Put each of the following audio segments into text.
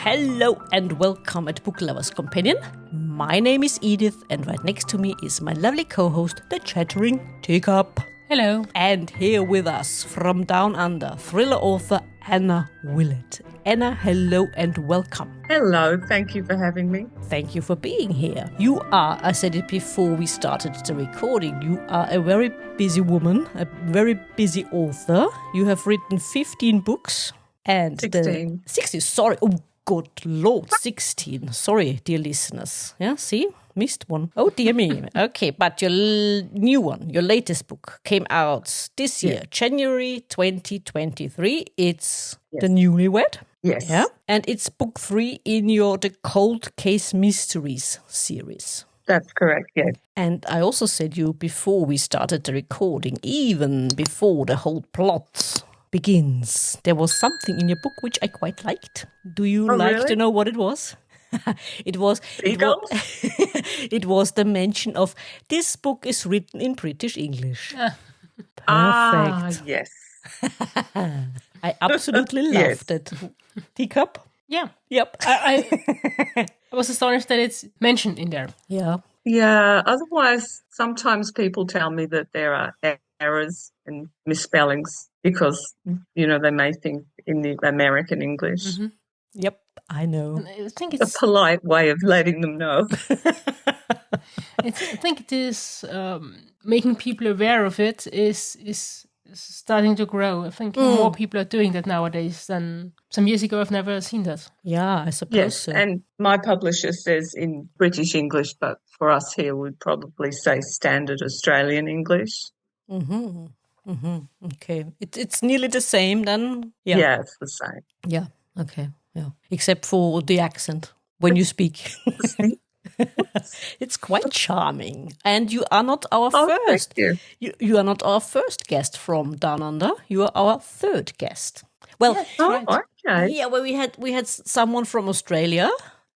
Hello and welcome at Book Lovers Companion. My name is Edith and right next to me is my lovely co-host, the chattering Teacup. Hello. And here with us from Down Under, thriller author Anna Willett. Anna, hello and welcome. Hello, thank you for having me. Thank you for being here. You are, I said it before we started the recording, you are a very busy woman, a very busy author. You have written 15 books. And 16. 16, sorry. Oh, good Lord, 16. Sorry, dear listeners. Yeah, see? Missed one. Oh, dear me. Okay, but your new one, your latest book, came out this year, January 2023. It's The Newlywed. Yes. Yeah. And it's book 3 in the Cold Case Mysteries series. That's correct, yes. And I also said you before we started the recording, even before the whole plot begins, there was something in your book which I quite liked. Do you like to know what it was? It was it was the mention of this book is written in British English. Perfect. Ah, yes. I absolutely loved it. Teacup? Yeah. Yep. I was astonished that it's mentioned in there. Yeah. Yeah, otherwise sometimes people tell me that there are errors and misspellings because, they may think in the American English. Mm-hmm. Yep, I know. And I think it's a polite way of letting them know. I think it is making people aware of it is starting to grow. I think more people are doing that nowadays than some years ago. I've never seen that. Yeah, I suppose yes, so. And my publisher says in British English, but for us here, we'd probably say standard Australian English. Mm-hmm. Mm-hmm. Okay. It's nearly the same then? Yeah, it's the same. Yeah, okay. Yeah. Except for the accent when you speak. It's quite charming. And you are not our first. Thank you. You are not our first guest from Down Under. You are our third guest. Well, okay. Yeah, well we had someone from Australia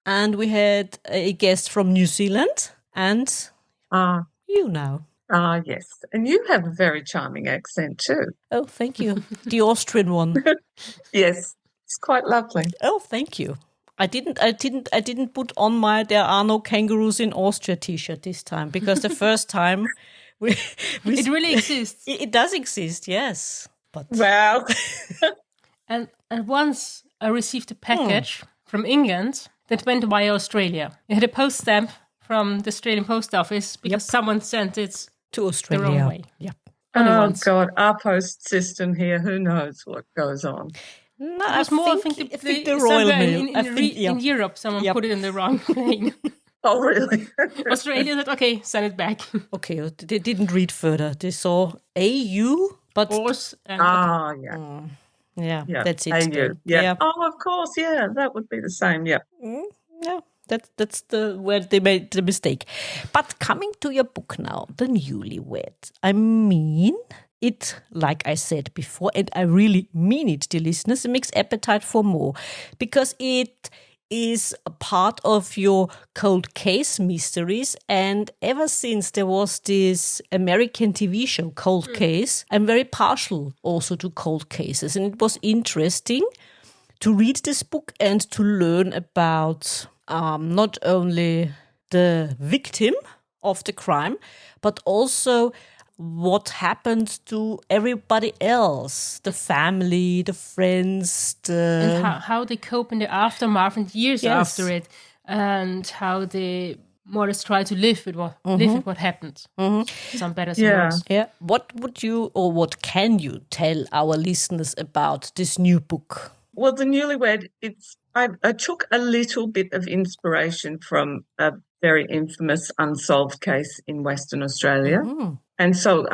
and we had a guest from New Zealand and you now. Yes. And you have a very charming accent too. Oh, thank you. The Austrian one. Yes. It's quite lovely. Oh, thank you. I didn't put on my "There are no kangaroos in Austria" T-shirt this time because the first time we it really exists. It does exist, yes. But wow. and once I received a package from England that went via Australia. It had a post stamp from the Australian post office because someone sent it to Australia. The wrong way. Yep. God, our post system here, who knows what goes on. No, it was I think the Royal Mail. In Europe, someone put it in the wrong plane. Oh, really? Australia said, okay, send it back. Okay, they didn't read further. They saw AU, but... Yeah, that's it. AU. Yeah. Oh, of course, yeah, that would be the same, yeah. Yeah, that's where they made the mistake. But coming to your book now, The Newlywed, I mean... It, like I said before, and I really mean it, dear listeners, it makes appetite for more because it is a part of your cold case mysteries. And ever since there was this American TV show, Cold Case, I'm very partial also to cold cases. And it was interesting to read this book and to learn about not only the victim of the crime, but also what happened to everybody else, the family, the friends, and how they cope in the aftermath and years after it, and how they more or less try to live with what happened. Some better, some worse. Yeah. What would you or what can you tell our listeners about this new book? Well, The Newlywed, I took a little bit of inspiration from a very infamous unsolved case in Western Australia. Mm-hmm. And so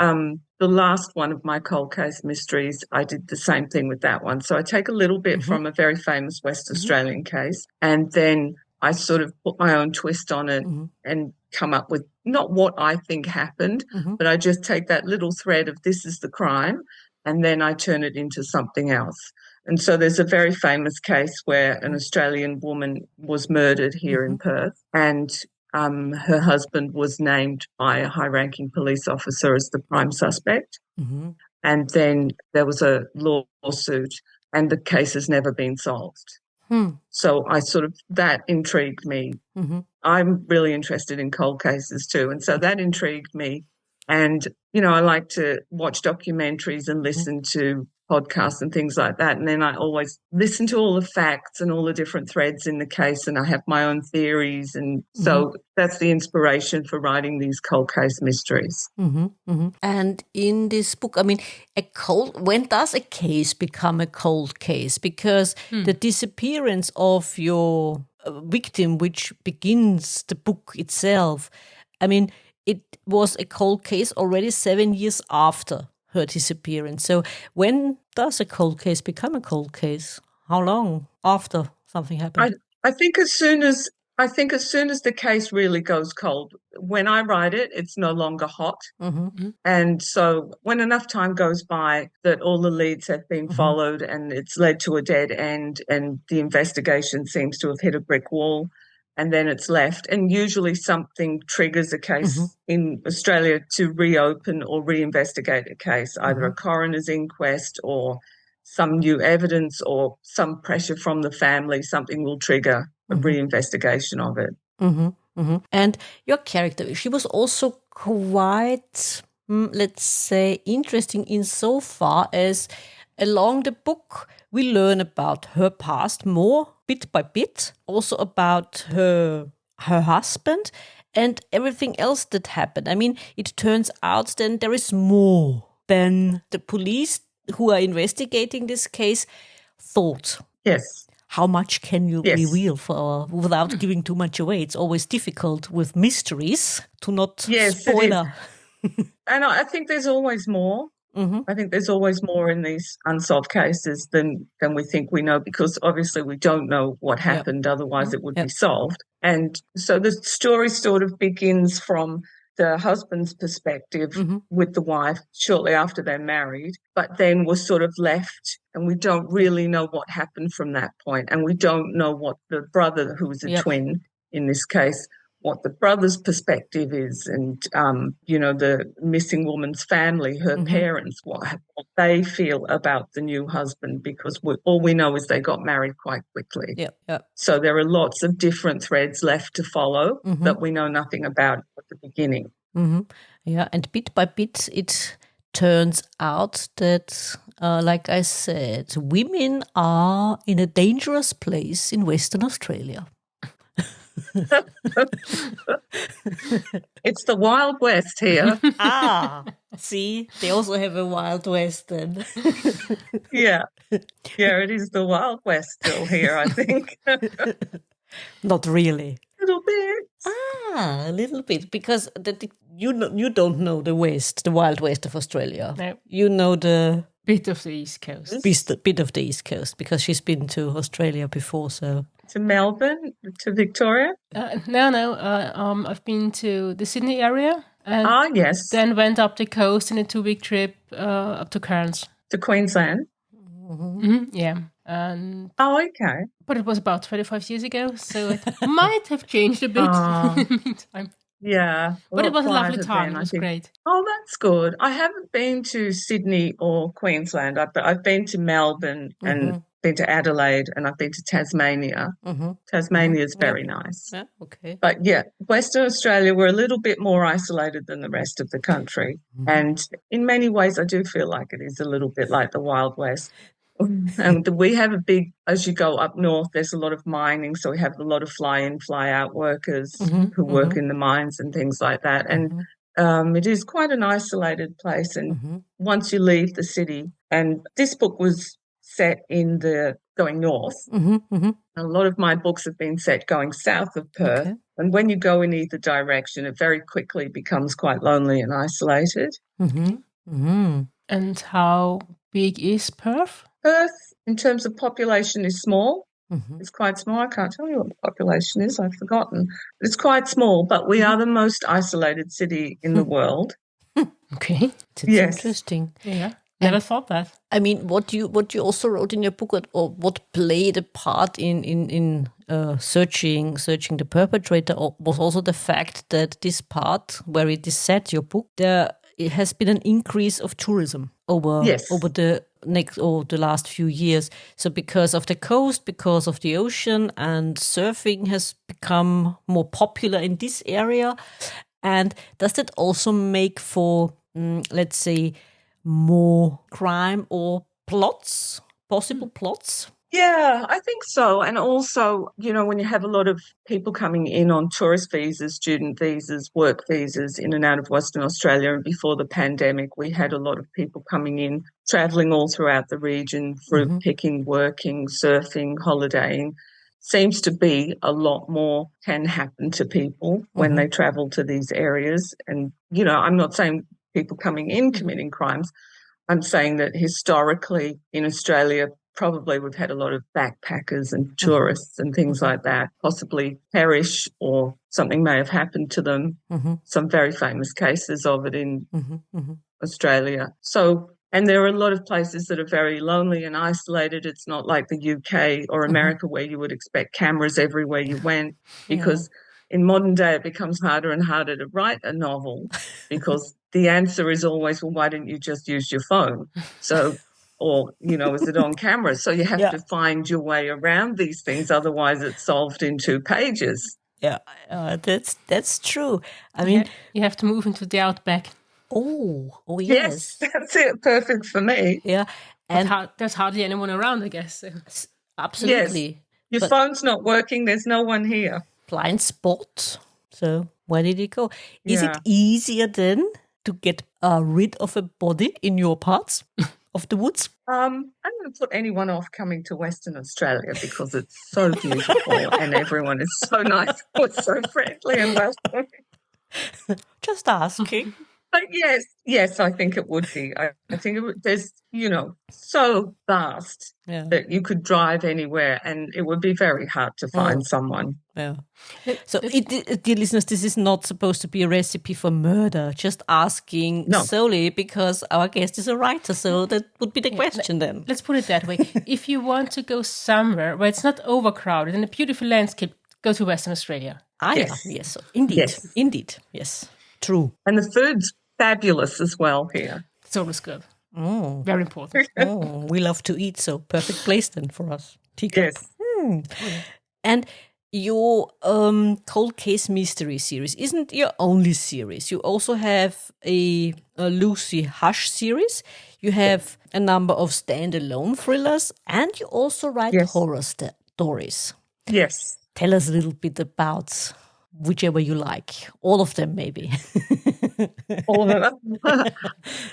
the last one of my cold case mysteries, I did the same thing with that one. So I take a little bit from a very famous West Australian case, and then I sort of put my own twist on it and come up with not what I think happened, but I just take that little thread of this is the crime, and then I turn it into something else. And so there's a very famous case where an Australian woman was murdered here in Perth, and her husband was named by a high-ranking police officer as the prime suspect. And then there was a lawsuit, and the case has never been solved. So that intrigued me. I'm really interested in cold cases too. And so that intrigued me. And, I like to watch documentaries and listen to podcasts and things like that. And then I always listen to all the facts and all the different threads in the case, and I have my own theories. And so that's the inspiration for writing these cold case mysteries. And in this book, I mean, when does a case become a cold case? Because the disappearance of your victim, which begins the book itself, I mean, it was a cold case already 7 years after her disappearance. So when does a cold case become a cold case? How long after something happened? I think as soon as the case really goes cold. When I write it, it's no longer hot. And so when enough time goes by that all the leads have been followed and it's led to a dead end and the investigation seems to have hit a brick wall, and then it's left. And usually something triggers a case in Australia to reopen or reinvestigate a case, either a coroner's inquest or some new evidence or some pressure from the family. Something will trigger a reinvestigation of it. And your character, she was also quite, let's say, interesting insofar as along the book we learn about her past more bit by bit, also about her husband and everything else that happened. I mean, it turns out then there is more than the police who are investigating this case thought. Yes. How much can you reveal without giving too much away? It's always difficult with mysteries to not spoiler. And I think there's always more. I think there's always more in these unsolved cases than we think we know, because obviously we don't know what happened, otherwise it would be solved. And so the story sort of begins from the husband's perspective with the wife shortly after they're married, but then we're sort of left and we don't really know what happened from that point. And we don't know what the brother, who was a twin in this case, what the brother's perspective is, and, the missing woman's family, her parents, what they feel about the new husband, because all we know is they got married quite quickly. So there are lots of different threads left to follow that we know nothing about at the beginning. Yeah, and bit by bit it turns out that, like I said, women are in a dangerous place in Western Australia. It's the Wild West here. See, they also have a Wild West then. Yeah, it is the Wild West still here, I think. Not really. A little bit. A little bit, because you don't know the West, the Wild West of Australia. No. You know the bit of the East Coast. Bit of the East Coast, because she's been to Australia before, so. To Melbourne, to Victoria? No. I've been to the Sydney area. And yes. Then went up the coast in a 2-week trip up to Cairns. To Queensland? Yeah. And okay. But it was about 25 years ago, so it might have changed a bit in the meantime. Yeah. But it was a lovely time. It was great. Oh, that's good. I haven't been to Sydney or Queensland. I've been to Melbourne and been to Adelaide, and I've been to Tasmania. Tasmania is very nice. Yeah, okay. But Western Australia, we're a little bit more isolated than the rest of the country. And in many ways, I do feel like it is a little bit like the Wild West. And we have a big, as you go up north, there's a lot of mining. So we have a lot of fly-in, fly-out workers who work in the mines and things like that. And it is quite an isolated place. And once you leave the city, and this book was set in going north. A lot of my books have been set going south of Perth. Okay. And when you go in either direction, it very quickly becomes quite lonely and isolated. And how big is Perth? Perth, in terms of population, is small. It's quite small. I can't tell you what the population is. I've forgotten. It's quite small, but we are the most isolated city in the world. Okay. That's interesting. Yeah. Never thought that. I mean, what you also wrote in your book, or what played a part in searching the perpetrator, was also the fact that this part where it is set, your book, it has been an increase of tourism over the the last few years. So because of the coast, because of the ocean, and surfing has become more popular in this area. And does that also make for, let's say, more crime or possible plots? Yeah, I think so. And also, when you have a lot of people coming in on tourist visas, student visas, work visas in and out of Western Australia, and before the pandemic, we had a lot of people coming in, travelling all throughout the region, fruit picking, working, surfing, holidaying. Seems to be a lot more can happen to people when they travel to these areas. And, I'm not saying people coming in committing crimes. I'm saying that historically in Australia, probably we've had a lot of backpackers and tourists and things like that possibly perish, or something may have happened to them. Some very famous cases of it in Australia. So, and there are a lot of places that are very lonely and isolated. It's not like the UK or America where you would expect cameras everywhere you went, because in modern day it becomes harder and harder to write a novel because the answer is always, well, why didn't you just use your phone? So, or, is it on camera? So you have to find your way around these things. Otherwise it's solved in 2 pages. Yeah, that's true. I mean, you have to move into the outback. Oh, yes. Yes, that's it. Perfect for me. Yeah. And there's hardly anyone around, I guess. Absolutely. Yes. Your phone's not working. There's no one here. Blind spot. So where did it go? Is it easier then to get rid of a body in your parts of the woods? I'm going to put anyone off coming to Western Australia because it's so beautiful and everyone is so nice, so friendly and welcoming. Just asking. But yes, I think it would be. I think there's, so vast that you could drive anywhere and it would be very hard to find someone. Yeah. So, dear listeners, this is not supposed to be a recipe for murder, just asking solely because our guest is a writer. So that would be the question then. Let's put it that way. If you want to go somewhere where it's not overcrowded and a beautiful landscape, go to Western Australia. Yes. Indeed. Yes. True. And the food's fabulous as well here. It's always good. Oh. Very important. We love to eat, so perfect place then for us. Tika. Yes. And your Cold Case Mystery series isn't your only series. You also have a Lucy Hush series. You have a number of standalone thrillers, and you also write horror stories. Yes. Tell us a little bit about whichever you like. All of them, maybe. All of them.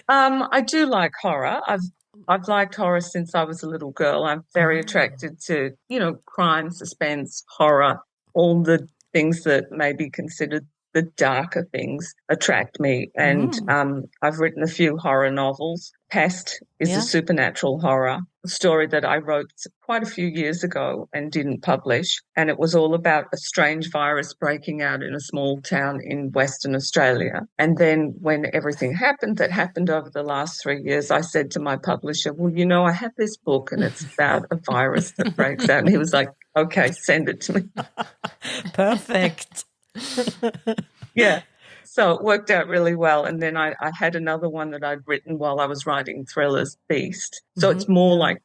I do like horror. I've liked horror since I was a little girl. I'm very attracted to, crime, suspense, horror, all the things that may be considered the darker things attract me. And I've written a few horror novels. Pest is a supernatural horror, a story that I wrote quite a few years ago and didn't publish. And it was all about a strange virus breaking out in a small town in Western Australia. And then when everything happened that happened over the last 3 years, I said to my publisher, well, I have this book and it's about a virus that breaks out. And he was like, okay, send it to me. Perfect. Yeah. So it worked out really well. And then I had another one that I'd written while I was writing thrillers, Beast. So it's more like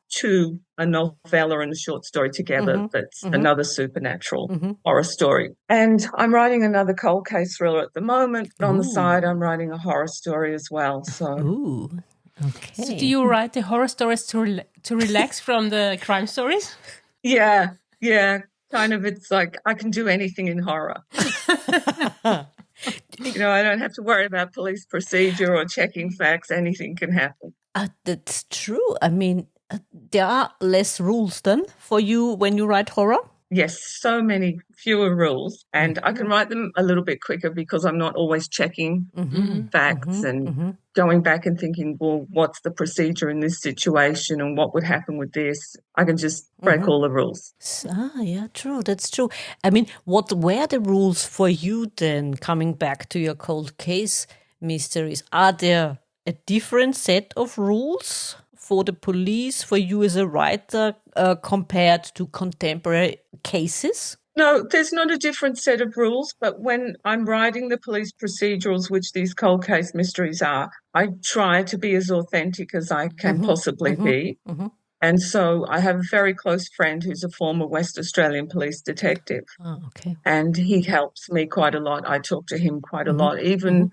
a novella and a short story together. That's another supernatural horror story. And I'm writing another cold case thriller at the moment. But on the side, I'm writing a horror story as well. So, okay. So do you write the horror stories to relax from the crime stories? Yeah. Kind of, it's like I can do anything in horror. I don't have to worry about police procedure or checking facts. Anything can happen. That's true. I mean, there are less rules then for you when you write horror? Yes, so many fewer rules. And I can write them a little bit quicker because I'm not always checking facts and going back and thinking, well, what's the procedure in this situation and what would happen with this? I can just break all the rules. Yeah, true. That's true. I mean, what were the rules for you then, coming back to your cold case mysteries? Are there a different set of rules for the police, for you as a writer, compared to contemporary cases? No, there's not a different set of rules, but when I'm writing the police procedurals, which these cold case mysteries are, I try to be as authentic as I can possibly be. And so I have a very close friend who's a former West Australian police detective. Oh, okay. And he helps me quite a lot. I talk to him quite a lot. Even,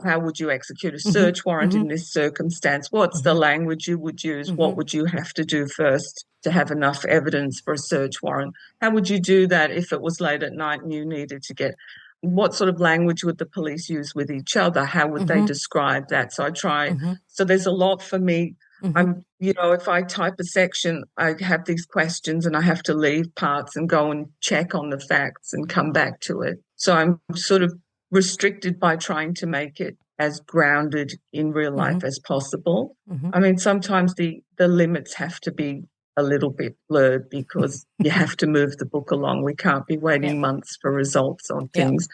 how would you execute a search warrant in this circumstance? What's the language you would use? What would you have to do first to have enough evidence for a search warrant? How would you do that if it was late at night and you needed to get... What sort of language would the police use with each other? How would they describe that? So I try. So there's a lot for me. If I type a section, I have these questions and I have to leave parts and go and check on the facts and come back to it. So I'm sort of restricted by trying to make it as grounded in real life as possible. I mean, sometimes the limits have to be a little bit blurred because you have to move the book along. We can't be waiting months for results on things.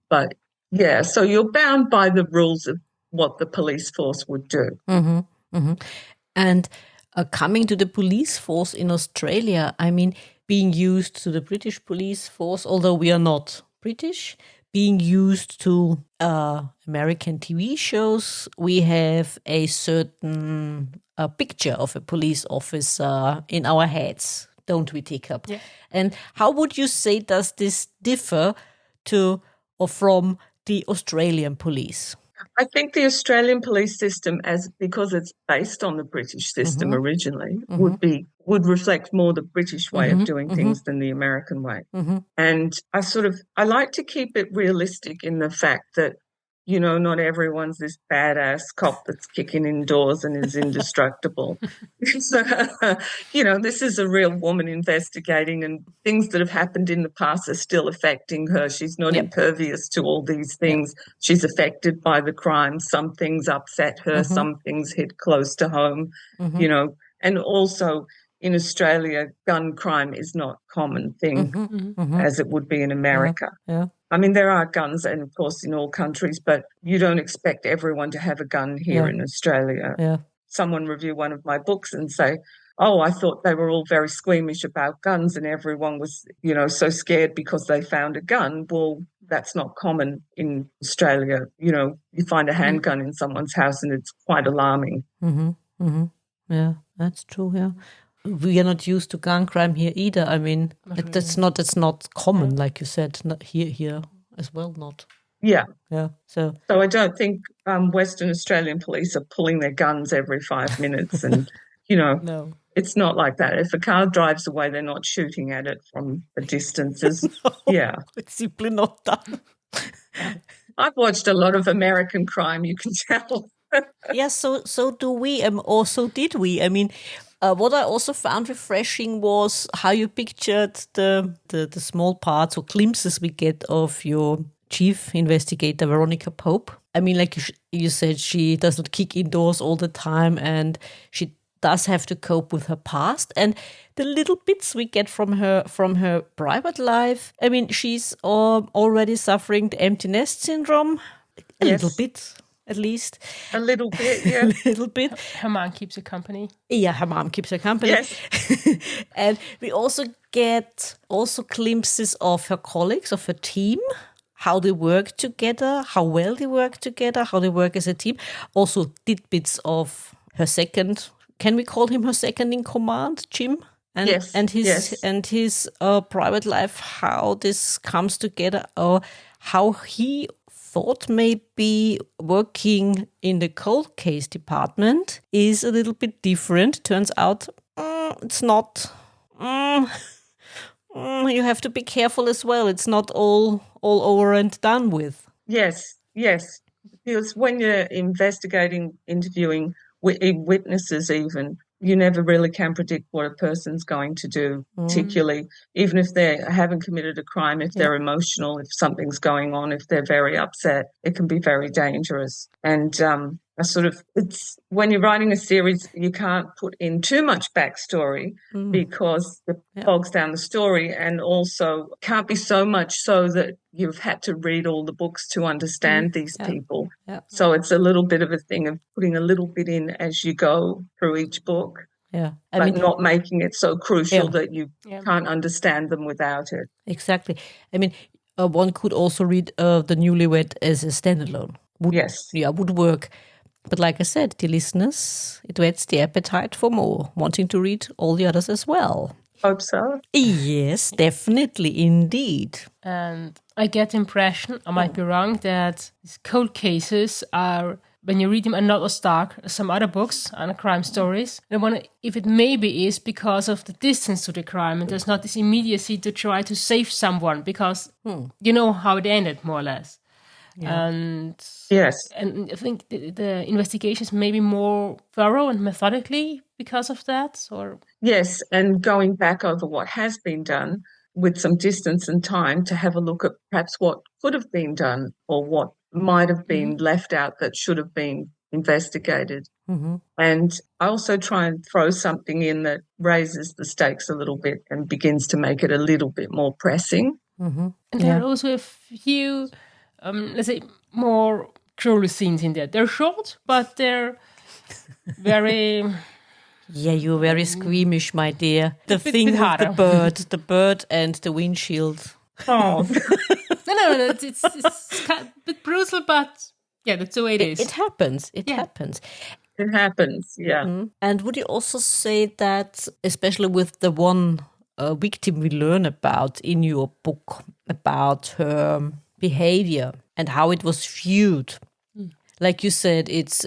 But yeah, so you're bound by the rules of what the police force would do. And coming to the police force in Australia, I mean, being used to the British police force, although we are not British, being used to American TV shows, we have a certain picture of a police officer in our heads, don't we, Teacup? Yeah. And how would you say does this differ to or from the Australian police? I think the Australian police system, because it's based on the British system originally, would reflect more the British way of doing things than the American way. And I like to keep it realistic in the fact that, not everyone's this badass cop that's kicking indoors and is indestructible. So, this is a real woman investigating, and things that have happened in the past are still affecting her. She's not impervious to all these things. She's affected by the crime. Some things upset her. Some things hit close to home, and also in Australia, gun crime is not a common thing as it would be in America. Yeah. I mean, there are guns, and of course, in all countries, but you don't expect everyone to have a gun here in Australia. Yeah. Someone review one of my books and say, oh, I thought they were all very squeamish about guns and everyone was, so scared because they found a gun. Well, that's not common in Australia. You find a handgun in someone's house and it's quite alarming. Yeah, that's true, yeah. We are not used to gun crime here either. I mean, that's not common, like you said, not here as well, not. Yeah. Yeah. So I don't think Western Australian police are pulling their guns every 5 minutes and, no. It's not like that. If a car drives away, they're not shooting at it from a distance. Yeah. It's simply not done. I've watched a lot of American crime, you can tell. Yeah, so do we, or so did we. I mean, what I also found refreshing was how you pictured the small parts or glimpses we get of your chief investigator, Veronica Pope. I mean, like you said, she does not kick indoors all the time and she does have to cope with her past. And the little bits we get from her private life, I mean, she's already suffering the empty nest syndrome, a little bit. At least. A little bit, yeah. A little bit. Her mom keeps her company. Yeah, her mom keeps her company. Yes. And we also get glimpses of her colleagues, of her team, how they work together, how well they work together, how they work as a team. Also tidbits of her second, can we call him her second in command, Jim? And, yes. And his private life, how this comes together, or how he thought maybe working in the cold case department is a little bit different. Turns out it's not. You have to be careful as well. It's not all over and done with. Yes. Because when you're investigating, interviewing witnesses even, you never really can predict what a person's going to do, particularly even if they haven't committed a crime, if they're emotional, if something's going on, if they're very upset, it can be very dangerous. And it's when you're writing a series, you can't put in too much backstory because it bogs down the story, and also can't be so much so that you've had to read all the books to understand these people. Yeah. So it's a little bit of a thing of putting a little bit in as you go through each book. Yeah. But not making it so crucial that you can't understand them without it. Exactly. I mean, one could also read The Newlywed as a standalone. Would work. But like I said, dear listeners, it whets the appetite for more, wanting to read all the others as well. Hope so. Yes, definitely, indeed. And I get the impression, I might be wrong, that these cold cases are, when you read them, are not as dark as some other books and crime stories. And I wonder if it maybe is because of the distance to the crime and there's not this immediacy to try to save someone because you know how it ended, more or less. Yeah. And I think the investigations may be more thorough and methodically because of that, or yes, and going back over what has been done with some distance and time to have a look at perhaps what could have been done or what might have been left out that should have been investigated. And I also try and throw something in that raises the stakes a little bit and begins to make it a little bit more pressing. And there are also a few let's say, more cruel scenes in there. They're short, but they're very... Yeah, you're very squeamish, my dear. The thing with the bird and the windshield. Oh. no, it's kind of a bit brutal, but yeah, that's the way it is. It happens. It happens. It happens, yeah. And would you also say that, especially with the one victim we learn about in your book, about her behavior and how it was viewed. Like you said, it's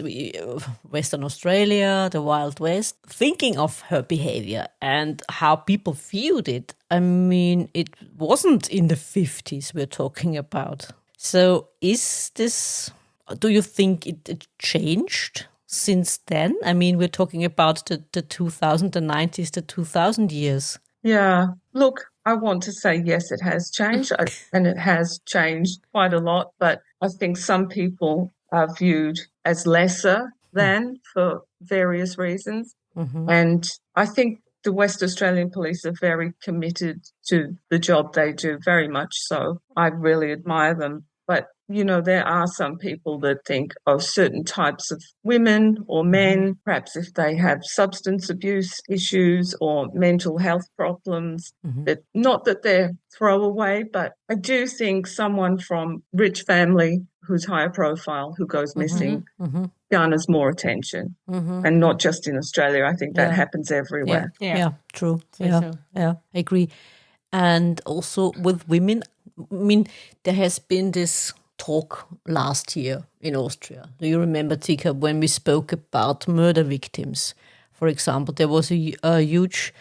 Western Australia, the Wild West. Thinking of her behavior and how people viewed it, I mean, it wasn't in the 50s we're talking about. So do you think it changed since then? I mean, we're talking about the 90s, the 2000 years. Yeah, look, I want to say, yes, it has changed, and it has changed quite a lot, but I think some people are viewed as lesser than for various reasons. And I think the West Australian Police are very committed to the job they do, very much so. I really admire them. But, you know, there are some people that think of certain types of women or men, perhaps if they have substance abuse issues or mental health problems, that not that they're throwaway, but I do think someone from rich family who's higher profile, who goes missing, garners more attention. And not just in Australia. I think that happens everywhere. Yeah, true. Yeah, I agree. And also with women, I mean, there has been this talk last year in Austria. Do you remember, Tika, when we spoke about murder victims? For example, there was a huge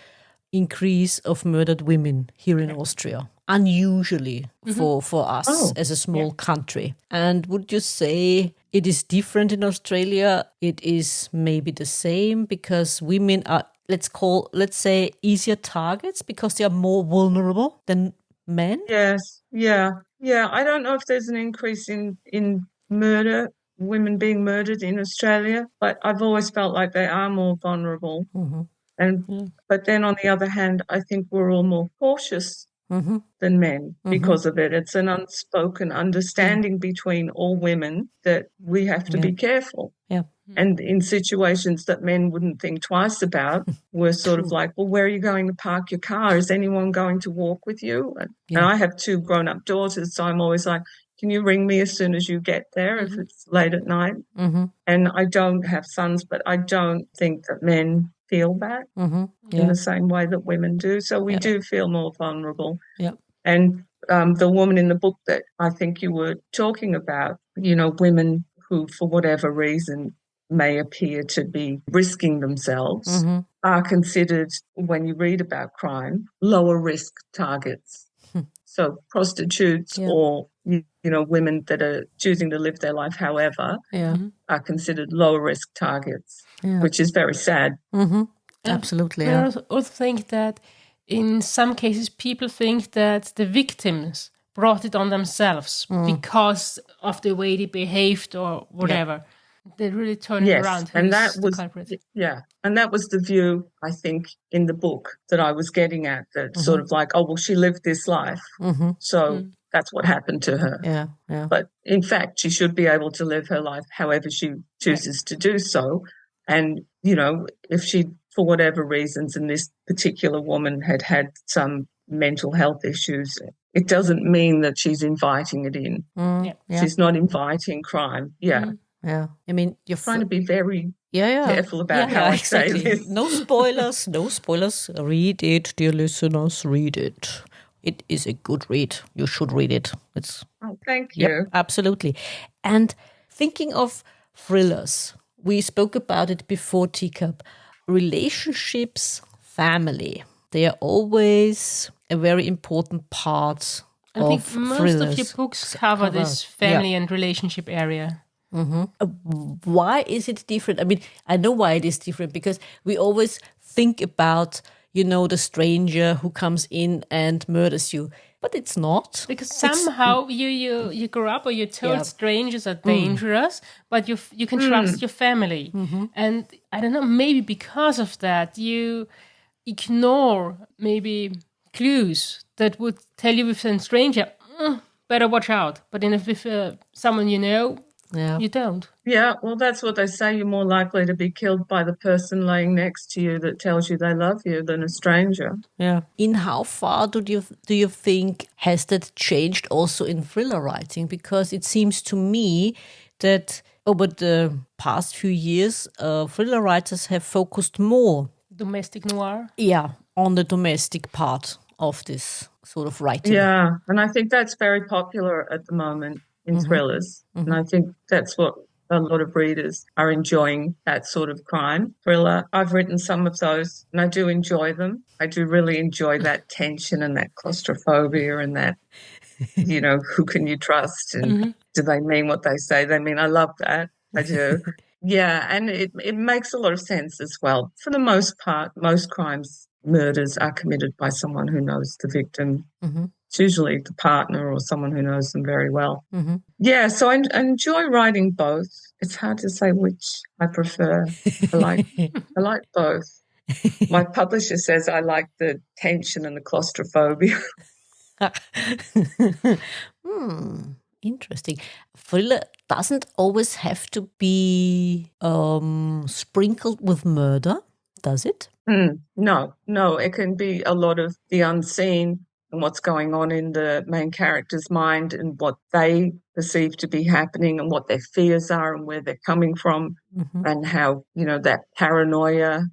increase of murdered women here in Austria, unusually for us as a small country. And would you say it is different in Australia? It is maybe the same because women are, let's say, easier targets because they are more vulnerable than men? Yes, yeah. I don't know if there's an increase in murder, women being murdered in Australia, but I've always felt like they are more vulnerable. But then on the other hand, I think we're all more cautious than men because of it. It's an unspoken understanding between all women that we have to be careful. Yeah. And in situations that men wouldn't think twice about, we're sort of like, well, where are you going to park your car? Is anyone going to walk with you? And I have 2 grown-up daughters, so I'm always like, can you ring me as soon as you get there if it's late at night? And I don't have sons, but I don't think that men feel that in the same way that women do. So we do feel more vulnerable. Yeah. And the woman in the book that I think you were talking about, you know, women who, for whatever reason, may appear to be risking themselves are considered, when you read about crime, lower risk targets. So prostitutes or, you know, women that are choosing to live their life however are considered lower risk targets, which is very sad. Absolutely. I also think that in some cases people think that the victims brought it on themselves because of the way they behaved or whatever. They really turn it around. And that was and that was the view, I think, in the book that I was getting at, that sort of like, oh, well, she lived this life. So that's what happened to her. Yeah. But in fact, she should be able to live her life however she chooses to do so. And, you know, if she for whatever reasons, and this particular woman had some mental health issues, it doesn't mean that she's inviting it in. Yeah. She's not inviting crime. Yeah. Yeah. I mean, you're Trying to be very yeah. careful about how I say this. No spoilers, no spoilers. Read it, dear listeners, read it. It is a good read. You should read it. It's thank you. Yep, absolutely. And thinking of thrillers, we spoke about it before, Teacup. Relationships, family, they are always a very important part I of think most thrillers. of your books cover this family and relationship area. Why is it different? I mean, I know why it is different, because we always think about, the stranger who comes in and murders you. But it's not. Because somehow you grow up, or you're told strangers are dangerous, but you can trust your family. And I don't know, maybe because of that, you ignore maybe clues that would tell you with a stranger, better watch out. But with someone you know, you don't. Yeah, well, that's what they say. You're more likely to be killed by the person laying next to you that tells you they love you than a stranger. Yeah. In how far do you think has that changed also in thriller writing? Because it seems to me that over the past few years, thriller writers have focused more. Domestic noir? Yeah, on the domestic part of this sort of writing. Yeah, and I think that's very popular at the moment in thrillers. And I think that's what a lot of readers are enjoying, that sort of crime thriller. I've written some of those and I do enjoy them. I do really enjoy that tension and that claustrophobia and that, who can you trust and do they mean what they say? They mean, I love that. I do. Yeah, and it makes a lot of sense as well. For the most part, most murders are committed by someone who knows the victim. It's usually the partner or someone who knows them very well. Yeah, so I enjoy writing both. It's hard to say which I prefer. I like both. My publisher says I like the tension and the claustrophobia. Interesting. Thriller doesn't always have to be sprinkled with murder, does it? No. It can be a lot of the unseen and what's going on in the main character's mind and what they perceive to be happening and what their fears are and where they're coming from and how, that paranoia,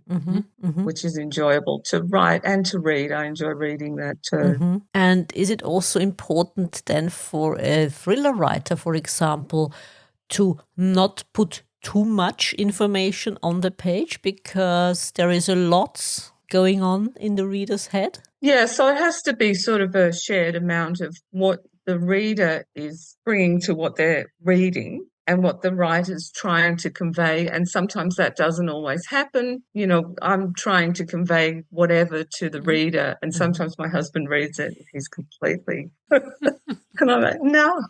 which is enjoyable to write and to read. I enjoy reading that too. And is it also important then for a thriller writer, for example, to not put too much information on the page because there is a lot going on in the reader's head? Yeah, so it has to be sort of a shared amount of what the reader is bringing to what they're reading and what the writer's trying to convey. And sometimes that doesn't always happen. I'm trying to convey whatever to the reader, and sometimes my husband reads it and he's completely... and I'm like, no.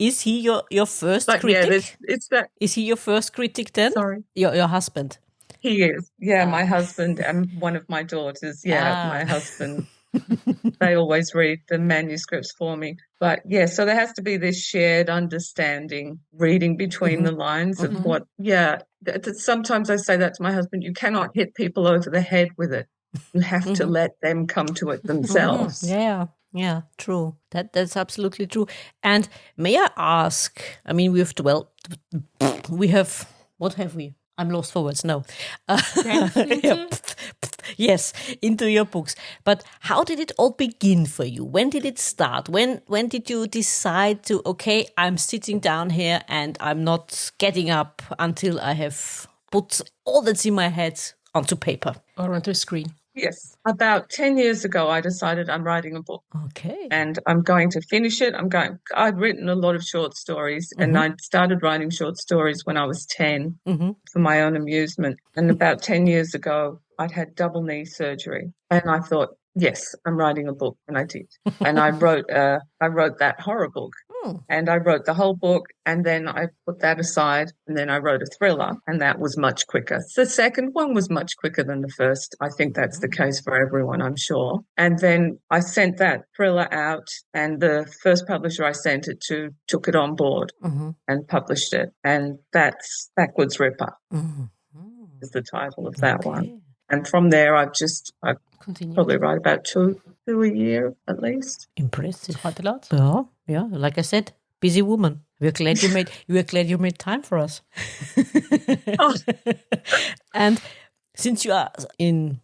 Is he your first critic? Yeah, it's that. Is he your first critic then? Sorry. Your husband. He is. Yeah, my husband and one of my daughters. Yeah, my husband. They always read the manuscripts for me. But yeah, so there has to be this shared understanding, reading between the lines of what, sometimes I say that to my husband, you cannot hit people over the head with it. You have to let them come to it themselves. Yeah, true. That's absolutely true. And may I ask, I mean, what have we? I'm lost for words. No. Yes, into your books. But how did it all begin for you? When did it start? When did you decide to, okay, I'm sitting down here and I'm not getting up until I have put all that's in my head onto paper? Or onto a screen. Yes. About 10 years ago, I decided I'm writing a book. Okay. And I'm going to finish it. I'd written a lot of short stories and I started writing short stories when I was 10 for my own amusement. And about 10 years ago, I'd had double knee surgery. And I thought, yes, I'm writing a book. And I did. And I wrote that horror book. And I wrote the whole book, and then I put that aside, and then I wrote a thriller, and that was much quicker. The second one was much quicker than the first. I think that's the case for everyone, I'm sure. And then I sent that thriller out, and the first publisher I sent it to took it on board and published it. And that's Backwards Ripper is the title of that one. And from there, I probably write about two a year at least. Impressive. Quite a lot. Yeah. Like I said, busy woman. We're glad you made time for us. Oh. And since you are in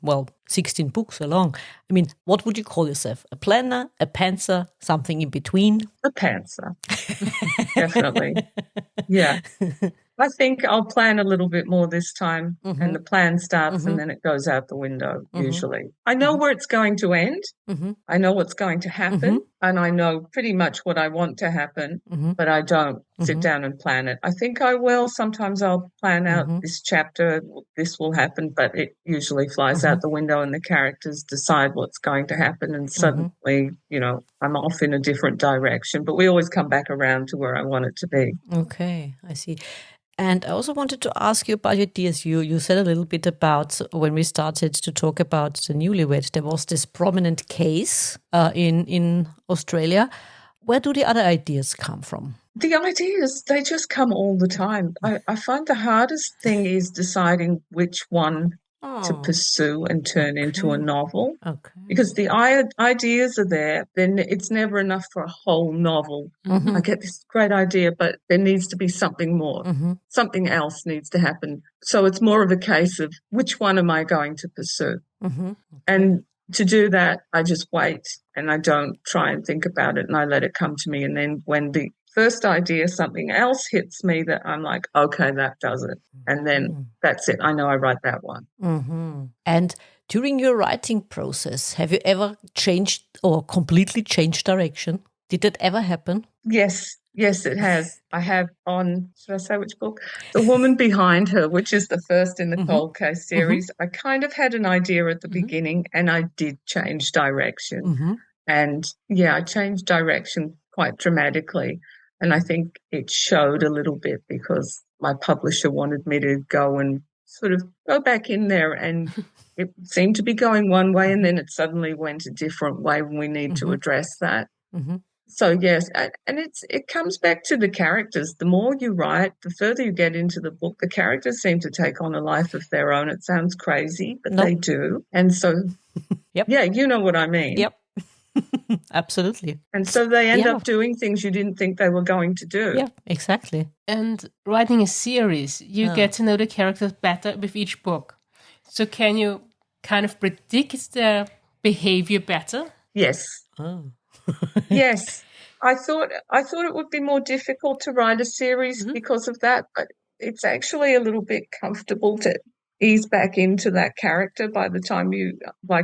16 books along, I mean, what would you call yourself? A planner, a pantser, something in between? A pantser, definitely. Yeah. I think I'll plan a little bit more this time, and the plan starts and then it goes out the window, usually. I know where it's going to end. I know what's going to happen, and I know pretty much what I want to happen, but I don't sit down and plan it. I think I will. Sometimes I'll plan out this chapter, this will happen, but it usually flies out the window and the characters decide what's going to happen, and suddenly, I'm off in a different direction, but we always come back around to where I want it to be. Okay, I see. And I also wanted to ask you about your ideas. You said a little bit about when we started to talk about the Newlywed, there was this prominent case in Australia. Where do the other ideas come from? The ideas, they just come all the time. I find the hardest thing is deciding which one to pursue and turn into a novel. Okay. Because the ideas are there, then it's never enough for a whole novel. I get this great idea, but there needs to be something more. Something else needs to happen. So it's more of a case of which one am I going to pursue? Okay. And to do that, I just wait and I don't try and think about it and I let it come to me. And then when the first idea, something else hits me that I'm like, okay, that does it. And then that's it. I know I write that one. And during your writing process, have you ever changed or completely changed direction? Did that ever happen? Yes, it has. I have on, should I say which book? The Woman Behind Her, which is the first in the Cold Case series. I kind of had an idea at the beginning and I did change direction. And I changed direction quite dramatically. And I think it showed a little bit because my publisher wanted me to go and sort of go back in there, and it seemed to be going one way and then it suddenly went a different way when we need to address that. So, yes, and it comes back to the characters. The more you write, the further you get into the book, the characters seem to take on a life of their own. It sounds crazy, but they do. And so, you know what I mean. Yep. Absolutely. And so they end up doing things you didn't think they were going to do. Yeah, exactly. And writing a series, you get to know the characters better with each book. So can you kind of predict their behavior better? Yes. Yes. I thought it would be more difficult to write a series because of that, but it's actually a little bit comfortable to ease back into that character by the time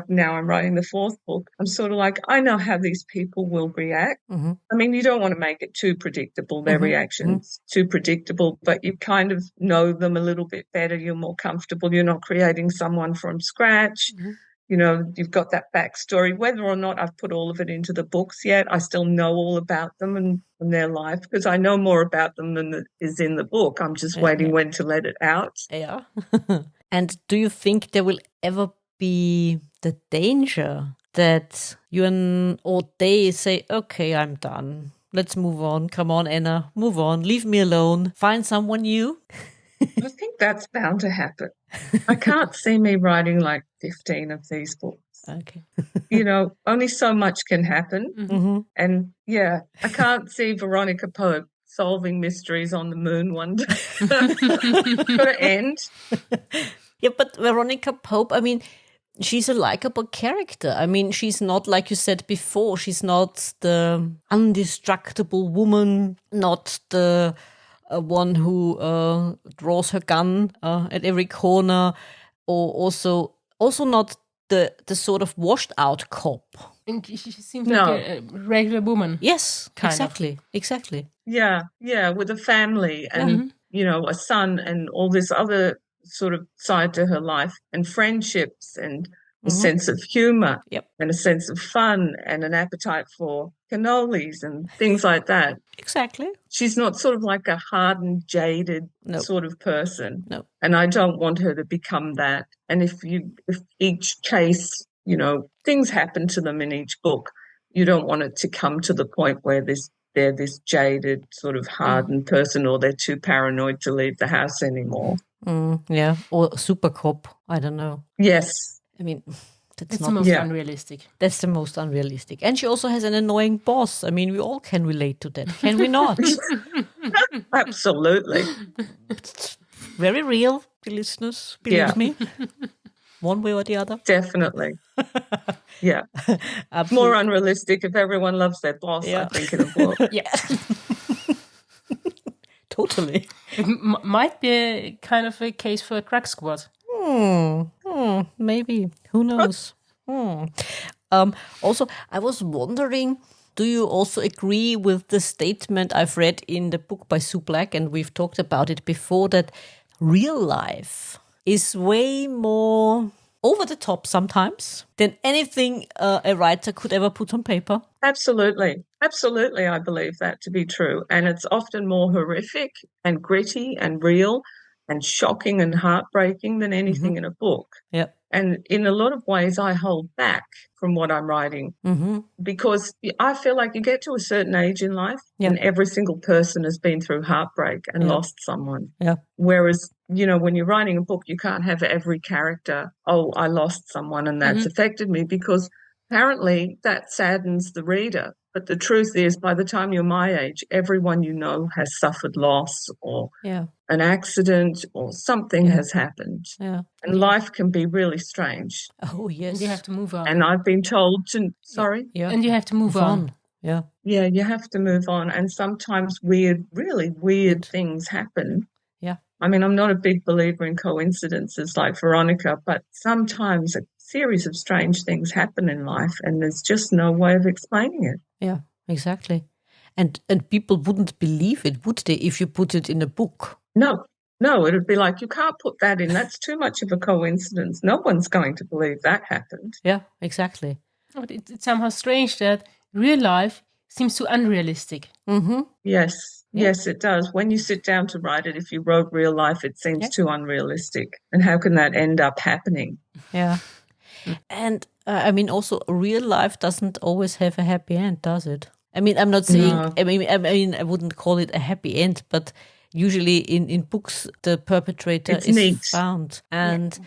now I'm writing the fourth book. I'm sort of like, I know how these people will react. I mean, you don't want to make it too predictable, their reactions too predictable, but you kind of know them a little bit better. You're more comfortable. You're not creating someone from scratch. You've got that backstory. Whether or not I've put all of it into the books yet, I still know all about them and their life because I know more about them than is in the book. I'm just waiting when to let it out. Yeah. And do you think there will ever be the danger that they say, okay, I'm done. Let's move on. Come on, Anna, move on. Leave me alone. Find someone new. I think that's bound to happen. I can't see me writing like 15 of these books. Okay. Only so much can happen. And I can't see Veronica Pope solving mysteries on the moon one day. Got to end. Yeah, but Veronica Pope, I mean, she's a likable character. I mean, she's not, like you said before, she's not the indestructible woman, not the one who draws her gun at every corner, or also not the sort of washed out cop. And she seems like a regular woman. Yes, exactly. Yeah, with a family and, a son and all this other sort of side to her life and friendships and a sense of humour Yep. and a sense of fun and an appetite for cannolis and things like that. Exactly. She's not sort of like a hardened, jaded sort of person. No. And I don't want her to become that. And if each case, things happen to them in each book, you don't want it to come to the point where they're this jaded, sort of hardened person, or they're too paranoid to leave the house anymore. Yeah. Or super cop. I don't know. Yes. I mean, that's the most unrealistic. That's the most unrealistic. And she also has an annoying boss. I mean, we all can relate to that, can we not? Absolutely. It's very real, the listeners, believe me. One way or the other. Definitely. Yeah. More unrealistic if everyone loves their boss, I think, in a book. Yeah. Totally. It might be a kind of a case for a crack squad. Maybe. Who knows? Also, I was wondering, do you also agree with the statement I've read in the book by Sue Black, and we've talked about it before, that real life is way more over the top sometimes than anything a writer could ever put on paper? Absolutely. Absolutely, I believe that to be true. And it's often more horrific and gritty and real and shocking and heartbreaking than anything in a book. Yeah. And in a lot of ways, I hold back from what I'm writing because I feel like you get to a certain age in life and every single person has been through heartbreak and lost someone. Yeah. Whereas, when you're writing a book, you can't have every character, oh, I lost someone and that's affected me, because apparently that saddens the reader. But the truth is, by the time you're my age, everyone you know has suffered loss or an accident or something has happened. Yeah. And life can be really strange. Oh, yes. And you have to move on. And I've been told to, sorry? Yeah. And you have to move on. Yeah. Yeah, you have to move on. And sometimes really weird things happen. Yeah. I mean, I'm not a big believer in coincidences like Veronica, but sometimes a series of strange things happen in life and there's just no way of explaining it. Yeah, exactly. And people wouldn't believe it, would they, if you put it in a book? No, it would be like, you can't put that in. That's too much of a coincidence. No one's going to believe that happened. Yeah, exactly. But it's somehow strange that real life seems too unrealistic. Mm-hmm. Yes, it does. When you sit down to write it, if you wrote real life, it seems too unrealistic. And how can that end up happening? Yeah. And I mean, also, real life doesn't always have a happy end, does it? I mean, I'm not saying, No. I mean, I wouldn't call it a happy end, but usually in books, the perpetrator is neat. found and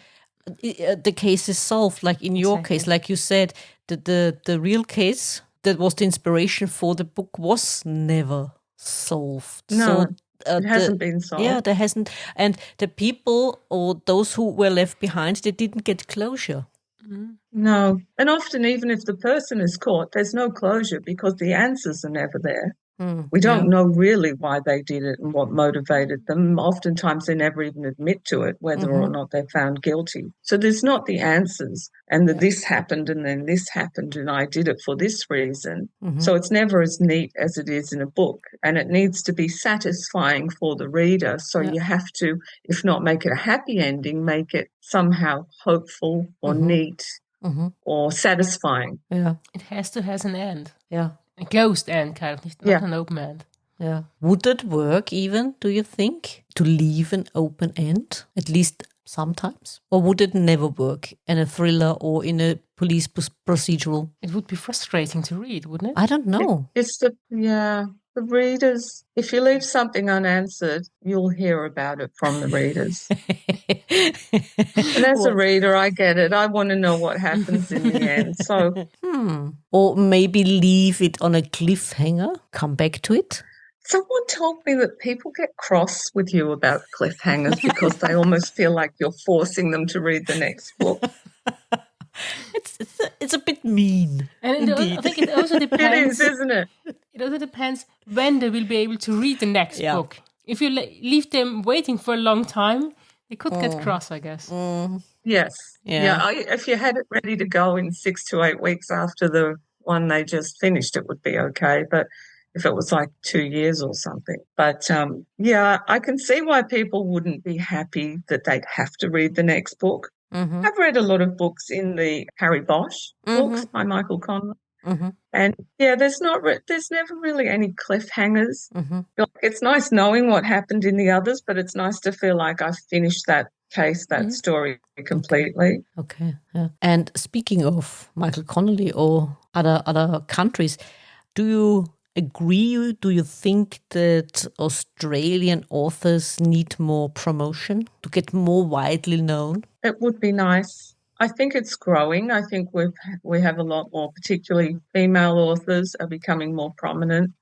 the case is solved. Like in your case, like you said, the real case that was the inspiration for the book was never solved. No, so, it hasn't been solved. Yeah, there hasn't. And the people or those who were left behind, they didn't get closure. No. And often, even if the person is caught, there's no closure because the answers are never there. We don't know really why they did it and what motivated them. Oftentimes they never even admit to it, whether or not they're found guilty. So there's not the answers and this happened and then this happened and I did it for this reason. So it's never as neat as it is in a book, and it needs to be satisfying for the reader. So you have to, if not make it a happy ending, make it somehow hopeful or neat or satisfying. Yeah. It has to have an end. Yeah. A closed end, kind of, not an open end. Yeah. Would that work even, do you think, to leave an open end, at least sometimes? Or would it never work in a thriller or in a police procedural? It would be frustrating to read, wouldn't it? I don't know. It's the readers. If you leave something unanswered, you'll hear about it from the readers. And as a reader, I get it. I want to know what happens in the end. So, Or maybe leave it on a cliffhanger, come back to it. someone told me that people get cross with you about cliffhangers because they almost feel like you're forcing them to read the next book. It's a bit mean. And I think it also It depends. is, isn't it? It also depends when they will be able to read the next book. If you leave them waiting for a long time, they could get cross, I guess. Yes. Yeah. If you had it ready to go in 6 to 8 weeks after the one they just finished, it would be okay. But if it was like 2 years or something. But I can see why people wouldn't be happy that they'd have to read the next book. I've read a lot of books in the Harry Bosch books by Michael Connelly. And yeah, there's never really any cliffhangers. Like, it's nice knowing what happened in the others, but it's nice to feel like I've finished that case, that story completely. Okay. Yeah. And speaking of Michael Connelly or other countries, do you agree? Do you think that Australian authors need more promotion to get more widely known? It would be nice. I think it's growing. I think we have a lot more, particularly female authors are becoming more prominent.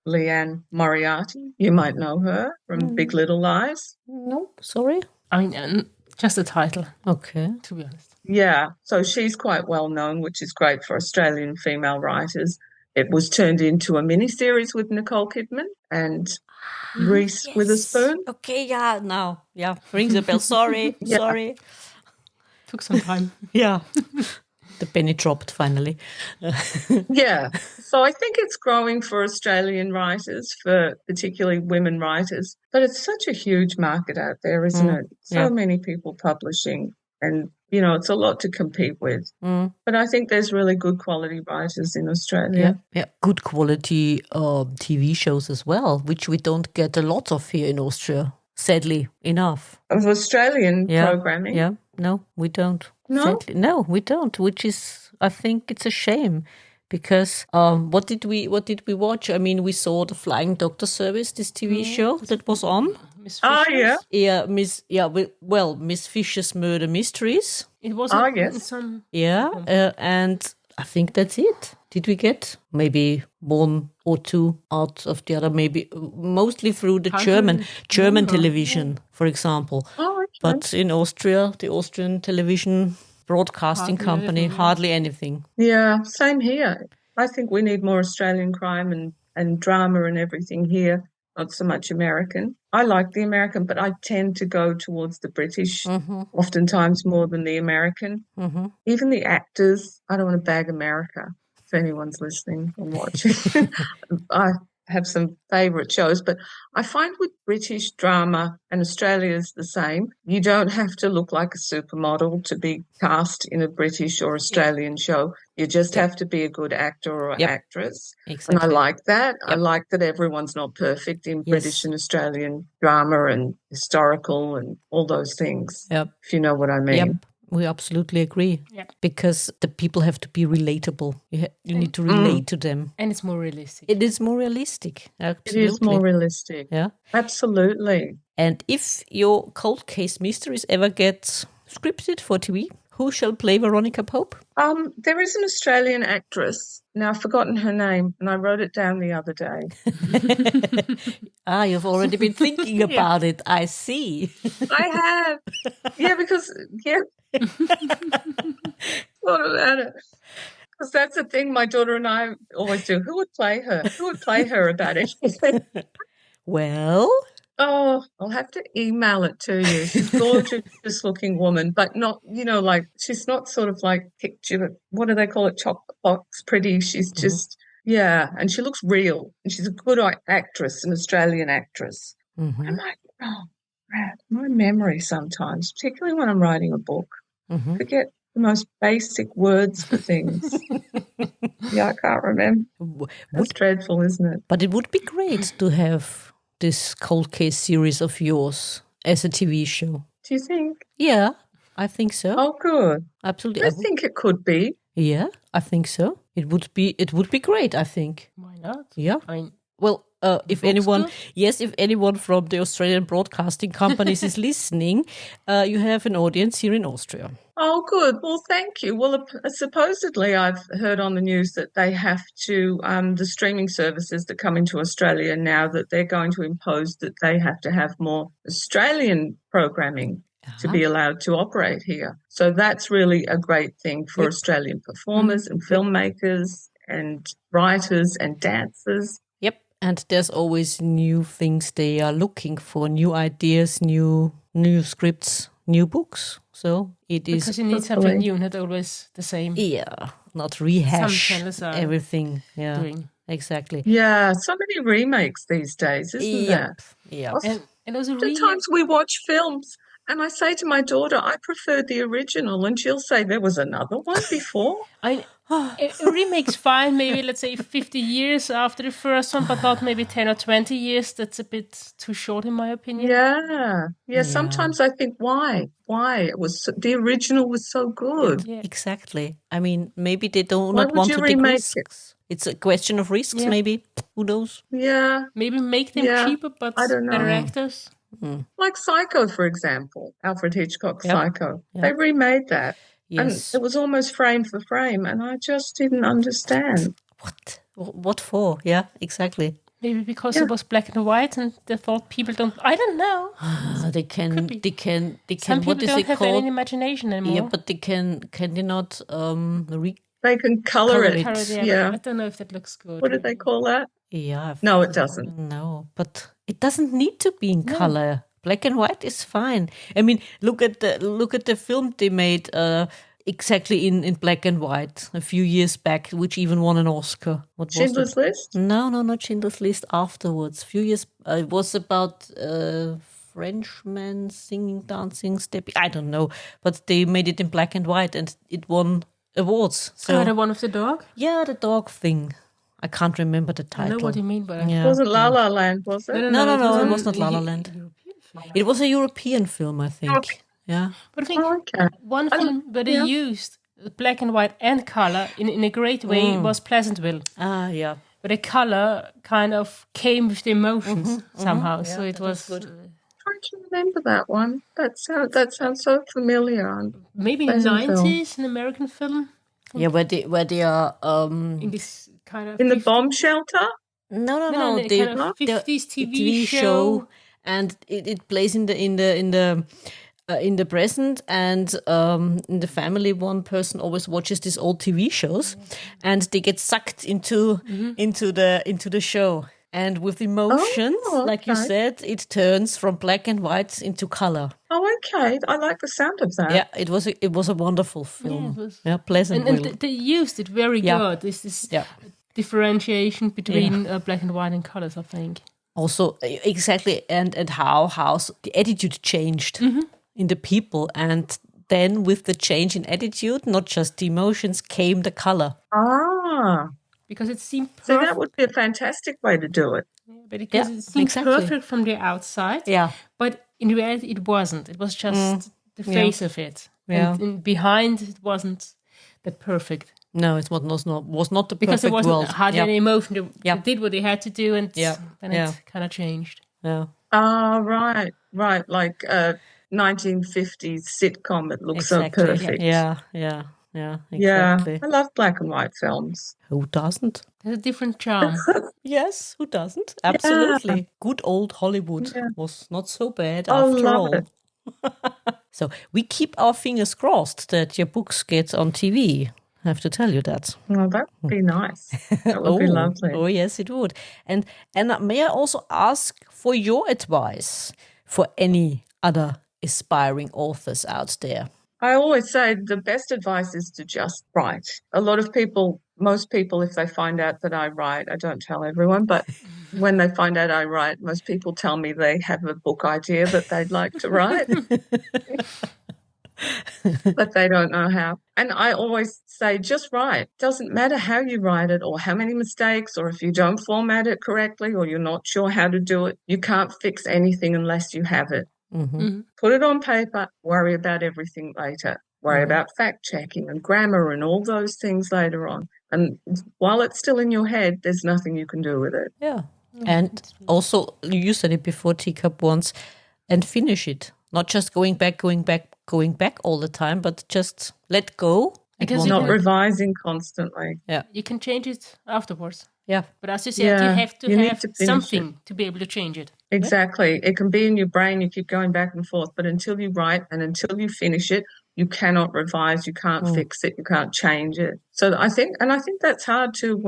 Leanne Moriarty, you might know her from Big Little Lies. No, sorry. I mean, just the title. Okay. To be honest. Yeah, so she's quite well known, which is great for Australian female writers. It was turned into a miniseries with Nicole Kidman and Reese Witherspoon. Okay, now. Yeah, rings a bell. Sorry, sorry. Took some time. Yeah. The penny dropped finally. Yeah. So I think it's growing for Australian writers, for particularly women writers. But it's such a huge market out there, isn't it? So many people publishing and, it's a lot to compete with. But I think there's really good quality writers in Australia. Yeah. Good quality TV shows as well, which we don't get a lot of here in Austria, sadly enough. Of Australian programming? Yeah. No, we don't. No? Sadly, no, we don't, which is, I think it's a shame. Because what did we watch? I mean, we saw the Flying Doctor Service, this TV show that was on. Miss Oh, yeah. Miss Fisher's Murder Mysteries. It was some... Yeah, and I think that's it. Did we get maybe one or two out of the other? Maybe mostly through the German television, for example. Oh, okay. But in Austria, the Austrian television broadcasting company, hardly anything. Yeah, same here. I think we need more Australian crime and drama and everything here, not so much American. I like the American, but I tend to go towards the British, oftentimes more than the American. Even the actors, I don't want to bag America if anyone's listening and watching. I have some favourite shows, but I find with British drama, and Australia is the same, you don't have to look like a supermodel to be cast in a British or Australian show. You just have to be a good actor or actress. Exactly. And I like that. I like that everyone's not perfect in British and Australian drama and historical and all those things, if you know what I mean. We absolutely agree. Because the people have to be relatable. You need to relate to them. And it's more realistic. It is more realistic. Absolutely. It is more realistic. Yeah. Absolutely. And if your cold case mysteries ever get scripted for TV, who shall play Veronica Pope? There is an Australian actress. Now, I've forgotten her name, and I wrote it down the other day. You've already been thinking about it. I see. I have. Yeah, because, thought about it. Because that's the thing my daughter and I always do. Who would play her? Who would play her about anything? Well... Oh, I'll have to email it to you. She's a gorgeous looking woman, but not, she's not sort of like picture, what do they call it, chocolate box pretty. She's just, and she looks real. And she's a good actress, an Australian actress. I'm like, oh, crap, my memory sometimes, particularly when I'm writing a book, forget the most basic words for things. I can't remember. It's dreadful, isn't it? But it would be great to have this cold case series of yours as a TV show. Do you think? Yeah, I think so. Oh, good. Absolutely. I think it could be. Yeah, I think so. It would be great, I think. Why not? Yeah. I mean, well, if anyone from the Australian broadcasting companies is listening, you have an audience here in Austria. Oh, good. Well, thank you. Well, supposedly I've heard on the news that they have to, the streaming services that come into Australia now, that they're going to impose that they have to have more Australian programming to be allowed to operate here. So that's really a great thing for Australian performers and filmmakers and writers and dancers. Yep. And there's always new things they are looking for, new ideas, new scripts, new books. So it is... Because you need something new, not always the same. Yeah, not rehash everything. Yeah, doing. Exactly. Yeah, so many remakes these days, isn't there? Yeah. And also sometimes we watch films And I say to my daughter, I prefer the original. And she'll say, there was another one before. A remake's fine, maybe, let's say, 50 years after the first one, but not maybe 10 or 20 years. That's a bit too short, in my opinion. Yeah. Sometimes I think, why? The original was so good. Yeah. Exactly. I mean, maybe they do Why not would want you to take remake risks. It's a question of risks, Yeah. maybe. Who knows? Yeah. Maybe make them Yeah. cheaper, but I don't know. better actors. Like Psycho, for example, Alfred Hitchcock's Yep. Psycho. Yep. They remade that. And Yes. it was almost frame for frame, and I just didn't understand. What? What for? Yeah, exactly. Maybe because it was black and white, and they thought people don't. I don't know. They can. Some What people is don't it have called? any imagination anymore. Yeah, but they can they not They can colour it. Yeah. I don't know if that looks good. What did they call that? Yeah. No, it doesn't. No, but it doesn't need to be in color. Black and white is fine. I mean, look at the film they made exactly in black and white a few years back, which even won an Oscar. What was Schindler's it? List? No, not Schindler's List. Afterwards, few years. It was about Frenchmen singing, dancing, stepping. I don't know, but they made it in black and white, and it won awards. So The one with the dog? yeah, the dog thing. I can't remember the I title. know what you mean, but It wasn't La La Land, was it? No, it it was not La La Land. It was a European film, I think. Yeah. But I think Okay. one film where they used black and white and color in a great way was Pleasantville. Ah, yeah. But the color kind of came with the emotions somehow. So it was good. Trying to remember that one. That sounds so familiar. maybe in the Pleasantville. 90s, an American film Yeah, where they are in this kind of In the bomb shelter? no, the kind of 50s TV show. and it plays in the present, and in the family one person always watches these old TV shows, and they get sucked into the show, and with emotions, like you okay. said, it turns from black and white into color. Oh, okay. I like the sound of that. Yeah, it was a wonderful film. it was. Yeah, Pleasantville. And they used it very good. This differentiation between black and white and colors, I think. Also, exactly, and how the attitude changed in the people, and then with the change in attitude, not just the emotions, came the color. Ah. Because it seemed perfect. So that would be a fantastic way to do it. But because it seemed perfect from the outside. Yeah. But in reality, it wasn't. It was just the face of it. Yeah. And behind, it wasn't that perfect. No, it was not the Because perfect it wasn't world. hardly any emotion. They Yeah. did what they had to do, and then Yeah. it kind of changed. Yeah. Ah, right. Like a 1950s sitcom. It looks Exactly. so perfect. Yeah, exactly. I love black and white films. Who doesn't? There's a different charm. Yes, who doesn't? Absolutely. Good old Hollywood was not so bad after love all. it. So we keep our fingers crossed that your books get on TV. I have to tell you that. Well, that would be nice. That would be lovely. Oh, yes, it would. And may I also ask for your advice for any other aspiring authors out there? I always say the best advice is to just write. Most people, if they find out that I write, I don't tell everyone, but when they find out I write, most people tell me they have a book idea that they'd like to write. But they don't know how. And I always say, just write. Doesn't matter how you write it or how many mistakes, or if you don't format it correctly or you're not sure how to do it. You can't fix anything unless you have it. Put it on paper, worry about everything later. Worry about fact-checking and grammar and all those things later on. And while it's still in your head, there's nothing you can do with it. Yeah. And also, you said it before, Teacup, once, and finish it. Not just going back all the time, but just let go. Because Not revising constantly. Yeah. You can change it afterwards. Yeah. But as you said, you have to need have to finish something to be able to change it. Exactly. It can be in your brain. You keep going back and forth. But until you write and until you finish it, you cannot revise. You can't fix it. You can't change it. So I think that's hard too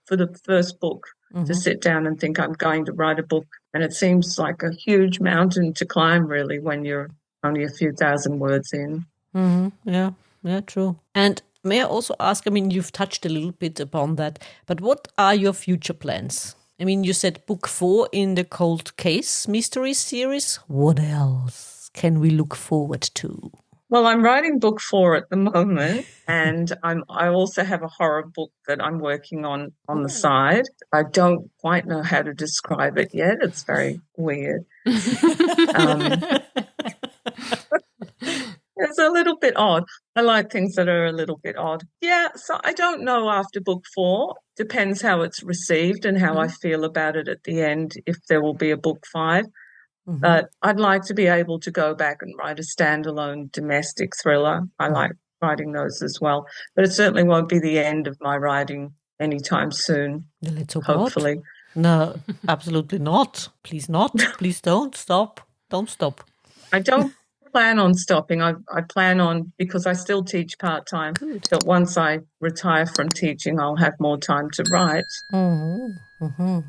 for the first book to sit down and think I'm going to write a book. And it seems like a huge mountain to climb really when you're only a few thousand words in. Yeah, true. And may I also ask, I mean, you've touched a little bit upon that, but what are your future plans? I mean, you said book 4 in the Cold Case mystery series. What else can we look forward to? Well, I'm writing book 4 at the moment, and I also have a horror book that I'm working on the side. I don't quite know how to describe it yet. It's very weird. It's a little bit odd. I like things that are a little bit odd. Yeah, so I don't know after book 4. Depends how it's received and how I feel about it at the end, if there will be a book 5. But I'd like to be able to go back and write a standalone domestic thriller. I like writing those as well. But it certainly won't be the end of my writing anytime soon, hopefully. No, absolutely not. Please not. Please don't stop. Don't stop. I don't plan on stopping. I plan on, because I still teach part-time, that once I retire from teaching, I'll have more time to write.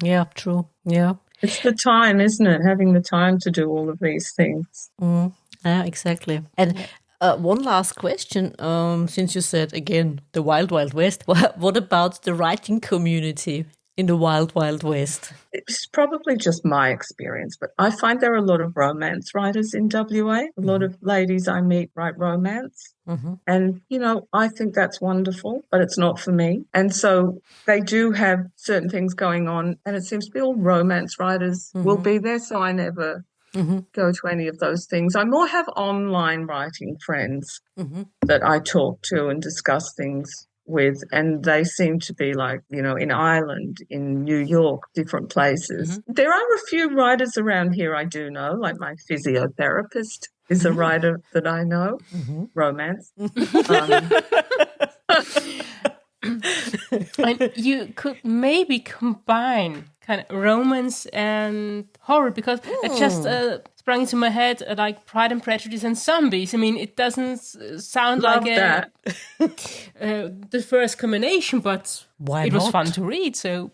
Yeah, true. Yeah. It's the time, isn't it? Having the time to do all of these things. Yeah, exactly. And one last question, since you said, again, the Wild Wild West, what about the writing community in the Wild Wild West? It's probably just my experience, but I find there are a lot of romance writers in WA. A lot of ladies I meet write romance. And, I think that's wonderful, but it's not for me. And so they do have certain things going on, and it seems to be all romance writers will be there, so I never go to any of those things. I more have online writing friends that I talk to and discuss things with, and they seem to be like, in Ireland, in New York, different places. There are a few writers around here I do know, like my physiotherapist is a writer that I know, romance. And you could maybe combine kind of romance and horror, because it just sprang into my head like Pride and Prejudice and zombies. I mean, it doesn't sound Love like that. the first combination, but Why it was not? fun to read, so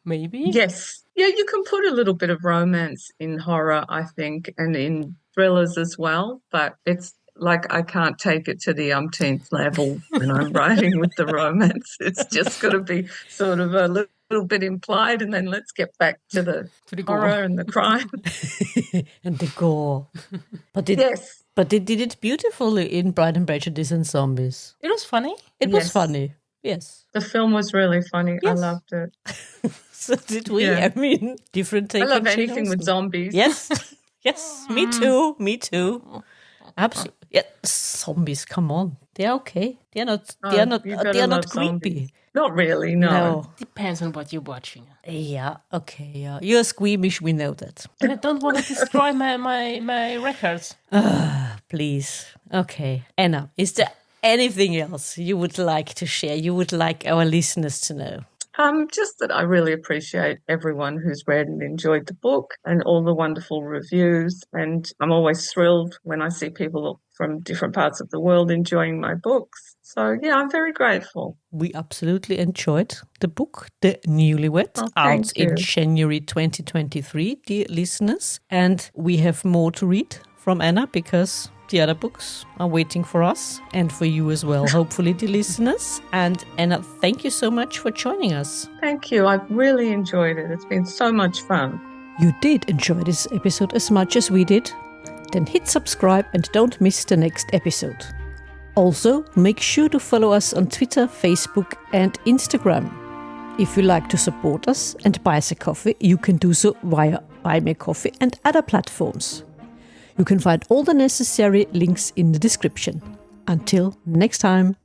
maybe. Yes. Yeah, you can put a little bit of romance in horror, I think, and in thrillers as well, but it's like I can't take it to the umpteenth level when I'm writing with the romance. It's just got to be sort of a little bit implied, and then let's get back to the horror gore. and the crime. And the gore. But Yes. But they did it beautifully in Pride and Prejudice and Zombies. It was funny. It was Yes. funny. Yes. The film was really funny. I Yes. loved it. So did we. Yeah. I mean, different take I love on Jane anything with Austen. zombies. Yes. Yes. Me too. Me too. Absolutely. Yeah. Zombies. Come on. They're okay. They're not. They're not. you gotta They're not love creepy. zombies. Not really, no. Depends on what you're watching. Yeah. Okay. Yeah. You're squeamish. We know that. And I don't want to destroy my records. Please. Okay. Anna, is there anything else you would like to share? You would like our listeners to know? Just that I really appreciate everyone who's read and enjoyed the book and all the wonderful reviews. And I'm always thrilled when I see people from different parts of the world enjoying my books. So, yeah, I'm very grateful. We absolutely enjoyed the book, The Newlywed, Oh, out thank in you. January 2023, dear listeners. And we have more to read from Anna because the other books are waiting for us and for you as well, hopefully, the listeners. And Anna, thank you so much for joining us. Thank you. I've really enjoyed it. It's been so much fun. You did enjoy this episode as much as we did? Then hit subscribe and don't miss the next episode. Also, make sure to follow us on Twitter, Facebook and Instagram. If you like to support us and buy us a coffee, you can do so via Buy Me a Coffee and other platforms. You can find all the necessary links in the description. Until next time.